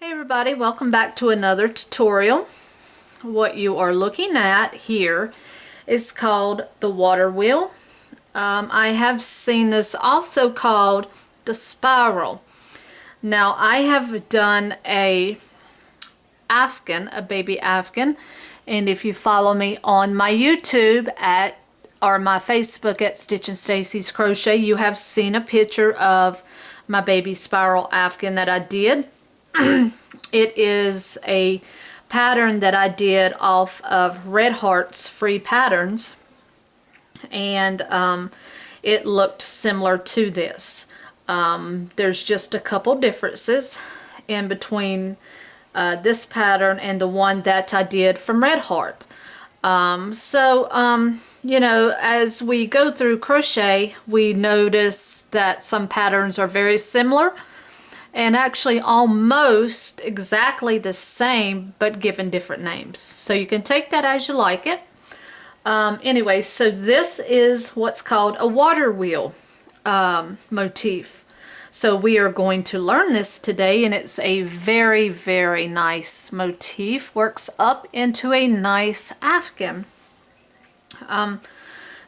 Hey everybody, welcome back to another tutorial. What you are looking at here is called the water wheel. I have seen this also called the spiral. Now I have done a baby Afghan, and if you follow me on my YouTube or my Facebook at Stitchinstacy's Crochet, you have seen a picture of my baby spiral Afghan that I did. It is a pattern that I did off of Red Heart's free patterns, and it looked similar to this. There's just a couple differences in between this pattern and the one that I did from Red Heart. You know, as we go through crochet, we notice that some patterns are very similar and actually almost exactly the same but given different names. So you can take that as you like it. Anyway, so this is what's called a water wheel motif. So we are going to learn this today, and it's a very, very nice motif. Works up into a nice Afghan.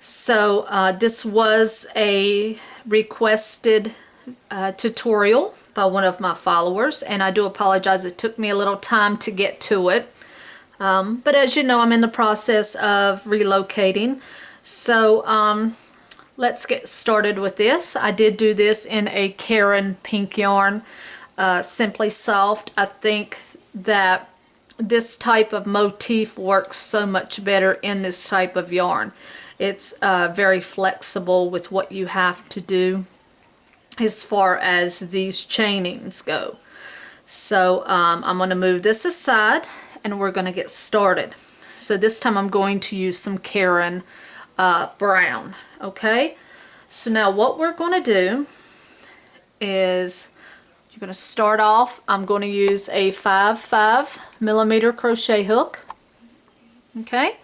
This was a requested tutorial by one of my followers, and I do apologize, it took me a little time to get to it, but as you know, I'm in the process of relocating, so let's get started with this. I did do this in a Karen pink yarn, Simply Soft. I think that this type of motif works so much better in this type of yarn. It's very flexible with what you have to do as far as these chainings go. So I'm going to move this aside and we're going to get started. So this time I'm going to use some Karen brown. Okay, so now what we're going to do is you're going to start off. I'm going to use a 5.5mm crochet hook. Okay,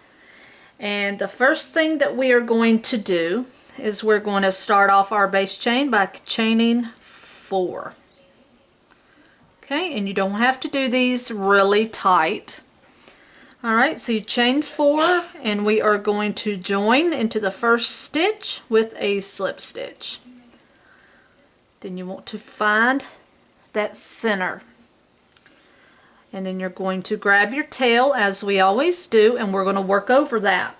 and the first thing that we are going to do is we're going to start off our base chain by chaining 4. Okay, and you don't have to do these really tight. Alright, so you chain 4, and we are going to join into the first stitch with a slip stitch. Then you want to find that center. And then you're going to grab your tail as we always do, and we're going to work over that.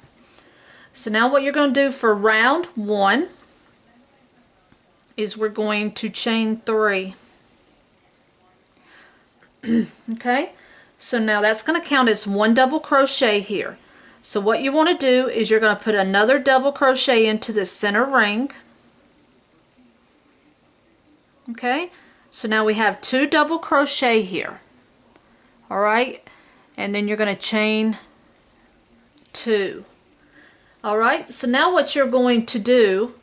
So now what you're going to do for round 1 is we're going to chain 3. Okay, so now that's going to count as 1 double crochet here. So what you want to do is you're going to put another double crochet into the center ring. Okay, so now we have 2 double crochet here. Alright, and then you're going to chain 2. Alright, so now what you're going to do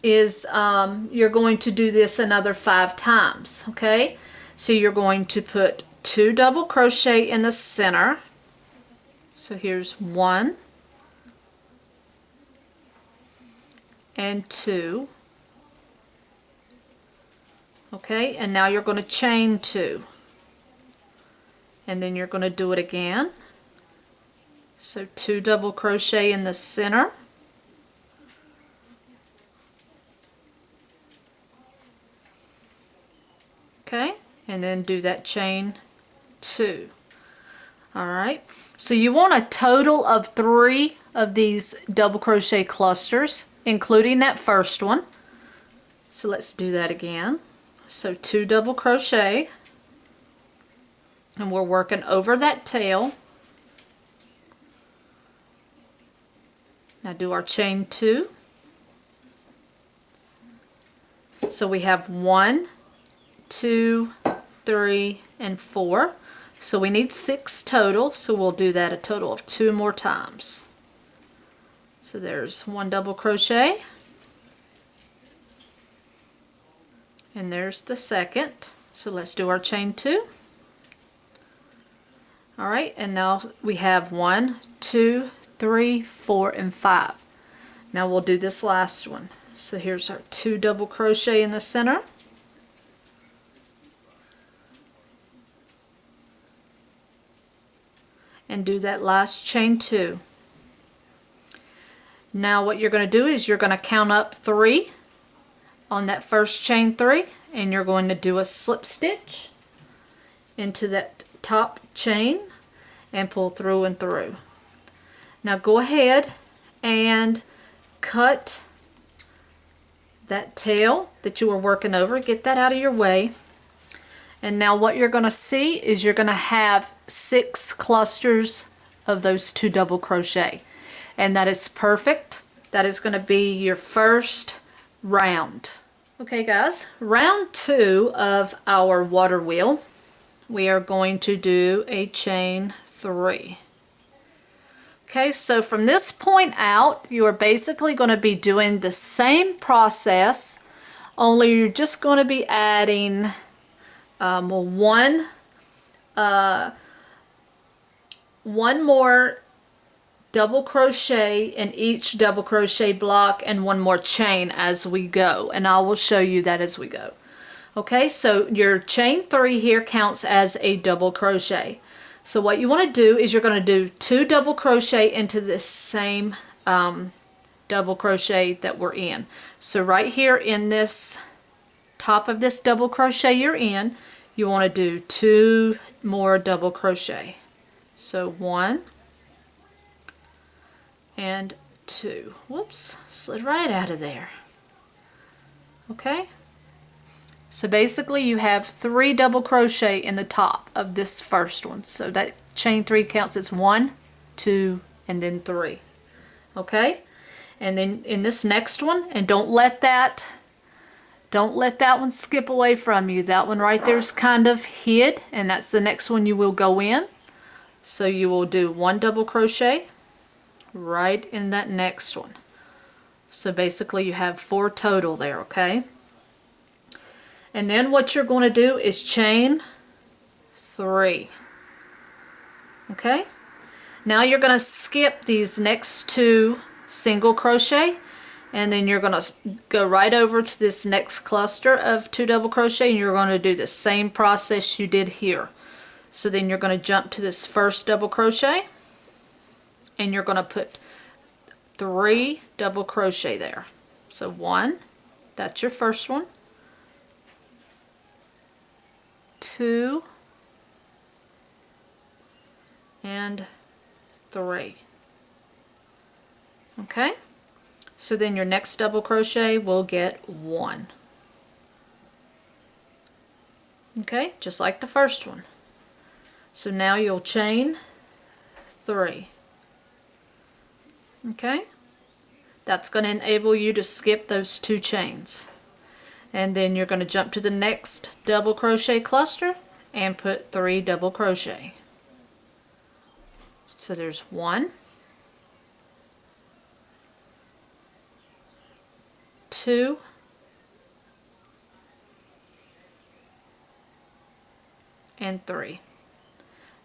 is you're going to do this another 5 times. Okay, so you're going to put 2 double crochet in the center. So here's 1 and 2. Okay, and now you're going to chain 2. And then you're going to do it again. So 2 double crochet in the center. Okay, and then do that chain 2. Alright, so you want a total of 3 of these double crochet clusters, including that first one. So let's do that again. So 2 double crochet, and we're working over that tail. Now do our chain 2. So we have 1, 2, 3, and 4. So we need 6 total, so we'll do that a total of 2 more times. So there's 1 double crochet, and there's the second. So let's do our chain 2. Alright, and now we have 1, 2, 3, 4, and 5. Now we'll do this last one. So here's our 2 double crochet in the center. and do that last chain 2. Now what you're going to do is you're going to count up 3 on that first chain 3, and you're going to do a slip stitch into that top chain and pull through and through. Now go ahead and cut that tail that you were working over, get that out of your way. And now what you're going to see is you're going to have 6 clusters of those 2 double crochet, and that is perfect. That is going to be your first round. Okay guys, round 2 of our water wheel, we are going to do a chain 3. Okay, so from this point out, you are basically going to be doing the same process, only you're just going to be adding one more double crochet in each double crochet block and 1 more chain as we go, and I will show you that as we go. Okay, so your chain 3 here counts as a double crochet. So what you want to do is you're going to do 2 double crochet into this same double crochet that we're in. So right here in this top of this double crochet you're in, you want to do 2 more double crochet. So 1 and 2. Whoops, slid right out of there. Okay, so basically you have 3 double crochet in the top of this first one. So that chain 3 counts as 1, 2, and then 3. Okay, and then in this next one, and don't let that one skip away from you. That one right there is kind of hid, and that's the next one you will go in. So you will do 1 double crochet right in that next one. So basically you have 4 total there, okay? And then what you're going to do is chain 3. Okay? Now you're going to skip these next 2 single crochet, and then you're going to go right over to this next cluster of 2 double crochet, and you're going to do the same process you did here. So then you're going to jump to this first double crochet, and you're going to put 3 double crochet there. So 1, that's your first one, 2, and 3. Okay, so then your next double crochet will get 1. Okay, just like the first one. So now you'll chain 3. Okay, that's going to enable you to skip those 2 chains. And then you're going to jump to the next double crochet cluster and put 3 double crochet. So there's 1, 2, and 3.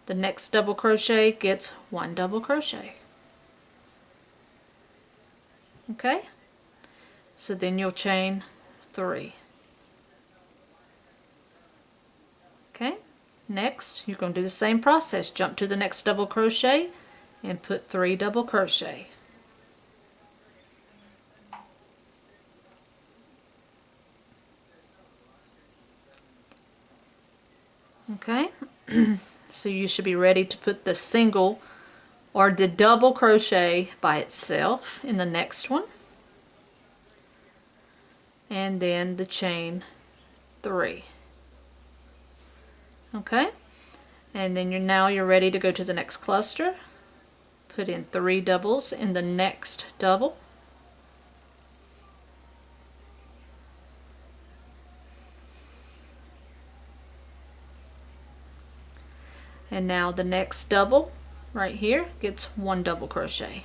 The next double crochet gets 1 double crochet. Okay, so then you'll chain 3. Okay, next you're going to do the same process. Jump to the next double crochet and put 3 double crochet. Okay, so you should be ready to put the single or the double crochet by itself in the next one, and then the chain 3. Okay, and then you're ready to go to the next cluster. Put in 3 doubles in the next double, and now the next double right here gets 1 double crochet.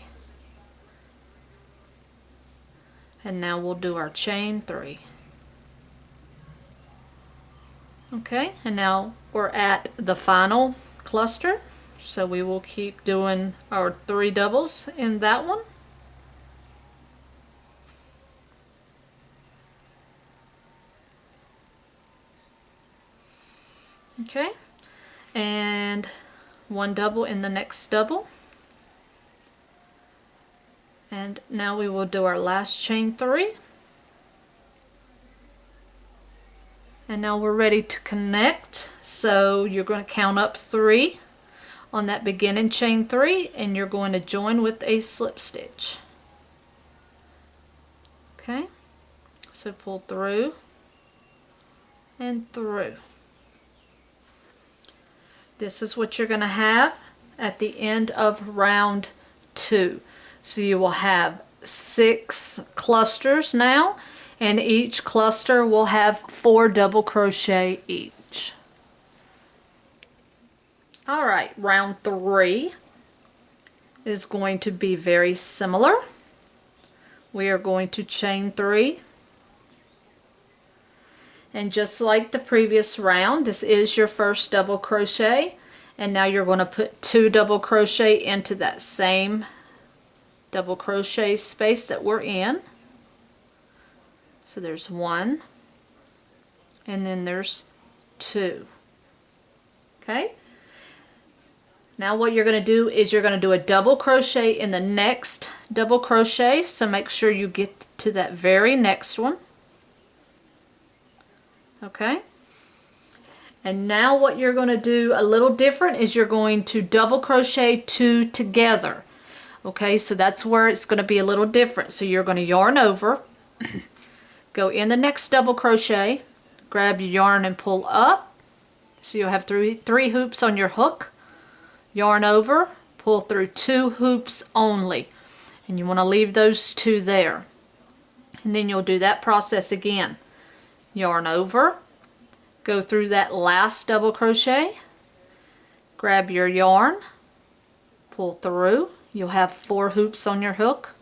And now we'll do our chain 3. Okay, and now we're at the final cluster, so we will keep doing our 3 doubles in that one. Okay, and 1 double in the next double. And now we will do our last chain 3. And now we're ready to connect. So you're going to count up 3 on that beginning chain 3, and you're going to join with a slip stitch. Okay, so pull through and through. This is what you're going to have at the end of round 2. So you will have 6 clusters now, and each cluster will have 4 double crochet each. Alright, round 3 is going to be very similar. We are going to chain 3. And just like the previous round, this is your first double crochet, and now you're going to put 2 double crochet into that same double crochet space that we're in. So there's 1, and then there's 2. Okay, now what you're going to do is you're going to do a double crochet in the next double crochet, so make sure you get to that very next one. Okay, and now what you're going to do a little different is you're going to double crochet 2 together. Okay, so that's where it's going to be a little different. So you're going to yarn over, go in the next double crochet, grab your yarn and pull up. So you'll have three hoops on your hook, yarn over, pull through 2 hoops only, and you want to leave those 2 there. And then you'll do that process again. Yarn over, go through that last double crochet, grab your yarn, pull through. You'll have 4 hoops on your hook,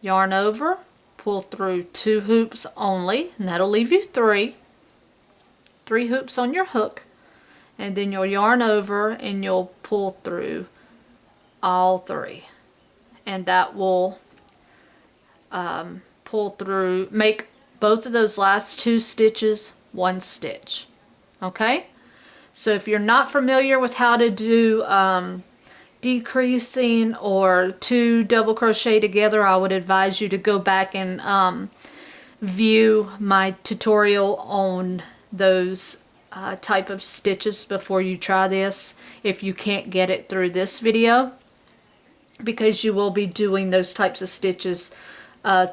yarn over, pull through 2 hoops only, and that'll leave you 3 hoops on your hook, and then you'll yarn over and you'll pull through all 3, and that will pull through, make both of those last 2 stitches 1 stitch. Okay, so if you're not familiar with how to do decreasing or 2 double crochet together, I would advise you to go back and view my tutorial on those type of stitches before you try this, if you can't get it through this video, because you will be doing those types of stitches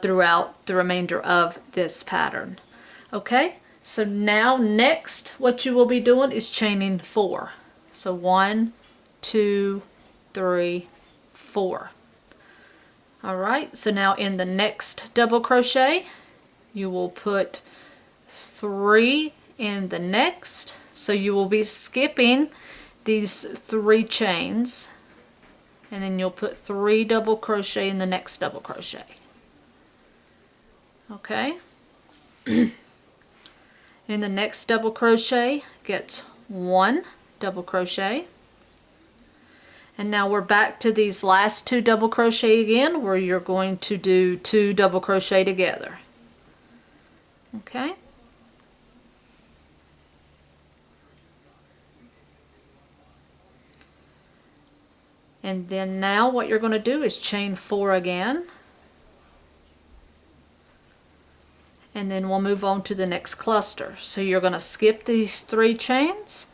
throughout the remainder of this pattern. Okay, so now next what you will be doing is chaining 4. So 1, 2, 3, 4. Alright, so now in the next double crochet you will put 3 in the next, so you will be skipping these 3 chains, and then you'll put 3 double crochet in the next double crochet. Okay, in the next double crochet gets 1 double crochet. And now we're back to these last 2 double crochet again, where you're going to do 2 double crochet together. Okay, and then now what you're going to do is chain 4 again, and then we'll move on to the next cluster. So you're going to skip these 3 chains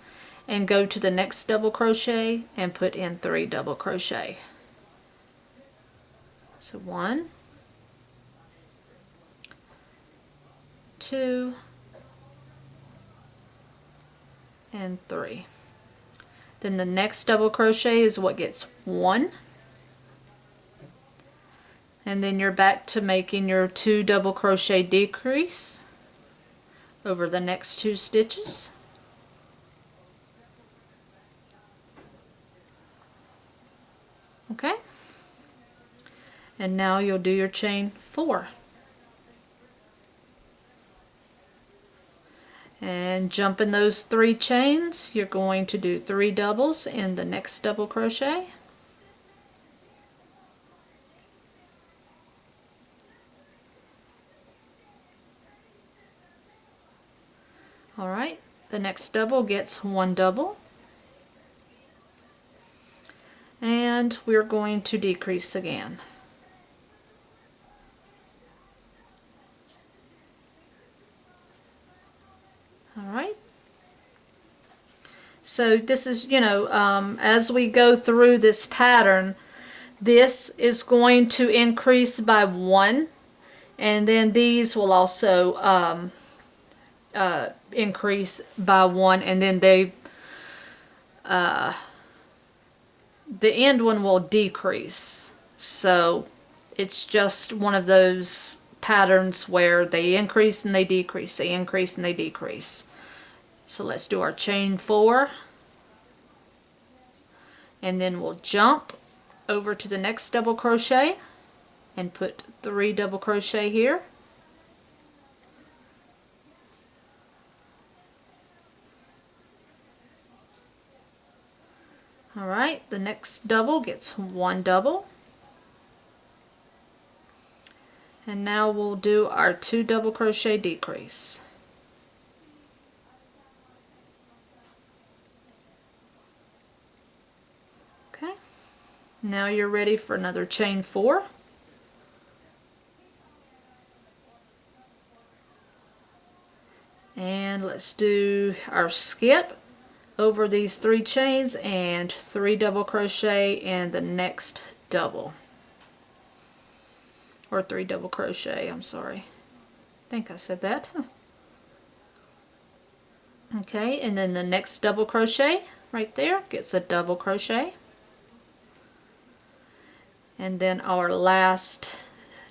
and go to the next double crochet and put in 3 double crochet. So 1, 2, and 3. Then the next double crochet is what gets 1, and then you're back to making your 2 double crochet decrease over the next 2 stitches. Okay, and now you'll do your chain 4, and jump in those 3 chains. You're going to do 3 doubles in the next double crochet. Alright, the next double gets 1 double, And we're going to decrease again. Alright. So this is, as we go through this pattern, this is going to increase by 1, and then these will also increase by 1, and then the end one will decrease. So it's just one of those patterns where they increase and they decrease, they increase and they decrease. So let's do our chain 4, and then we'll jump over to the next double crochet and put 3 double crochet here. Alright, the next double gets 1 double. And now we'll do our 2 double crochet decrease. Okay, now you're ready for another chain 4. And let's do our skip over these 3 chains and 3 double crochet in the next double. Or 3 double crochet, I'm sorry. I think I said that. Okay, and then the next double crochet right there gets a double crochet. And then our last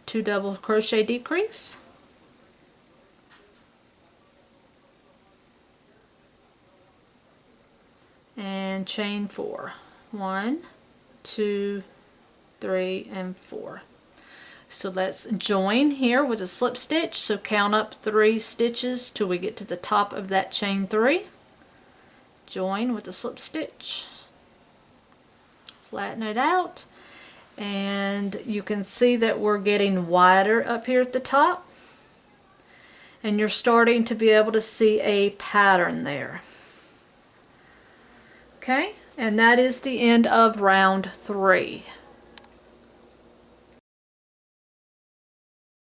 2 double crochet decrease. And chain 4. 1, 2, 3, and 4. So let's join here with a slip stitch. So count up 3 stitches till we get to the top of that chain 3. Join with a slip stitch. Flatten it out. And you can see that we're getting wider up here at the top. And you're starting to be able to see a pattern there. Okay, and that is the end of round 3.